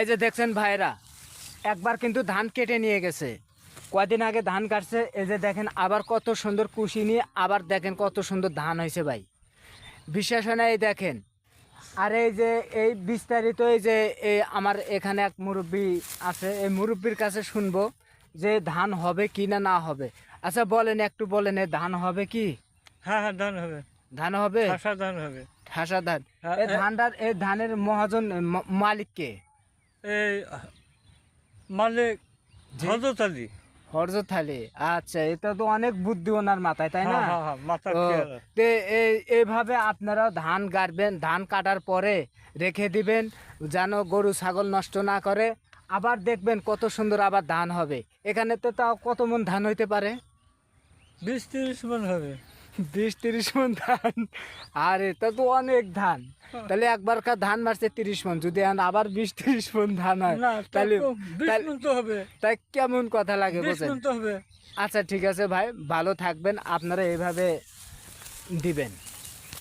এই যে দেখছেন ভাইরা, একবার কিন্তু ধান কেটে নিয়ে গেছে, কয়দিন আগে ধান কাটছে। এই যে দেখেন আবার কত সুন্দর কুশি নিয়ে আবার দেখেন কত সুন্দর ধান হয়েছে ভাই, বিশ্বাস হয় না? এই দেখেন। আর এই যে এই বিস্তারিত এই যে আমার এখানে এক মুরব্বি আছে, এই মুরব্বির কাছে শুনবো যে ধান হবে কি না না হবে। আচ্ছা বলেন, একটু বলেন, এই ধান হবে কি? হ্যাঁ হ্যাঁ, ধান হবে। ধান হবে, ঠাসা ধান হবে। ঠাসা ধান। হ্যাঁ, এই ধানটার, এই ধানের মহাজন মালিক কে? এই মালিক জি? হজরত আলী। হরজত আলী। আচ্ছা, এটা তো অনেক বুদ্ধি ওনার মাথায়, তাই না? হ্যাঁ হ্যাঁ হ্যাঁ, মাথা ও, খেয়াল। তে এইভাবে আপনারা ধান গাড়বেন, ধান কাটার পরে রেখে দিবেন যেন গরু ছাগল নষ্ট না করে। আবার দেখবেন কত সুন্দর আবার ধান হবে। এখানে তো তাও কত মন ধান হইতে পারে? 20-30 মণ হবে। 20-30 মন ধান? আরে তা তো অনেক ধান। তাহলে একবারকার ধান মারছে 30 মন, যদি আবার 20-30 মন ধান হয় না, তাহলে 20 মণ তো হবে। তাই কেমন কথা লাগে 20 বোঝেন? মণ তো হবে। আচ্ছা ঠিক আছে ভাই, ভালো থাকবেন, আপনারা এইভাবে দিবেন।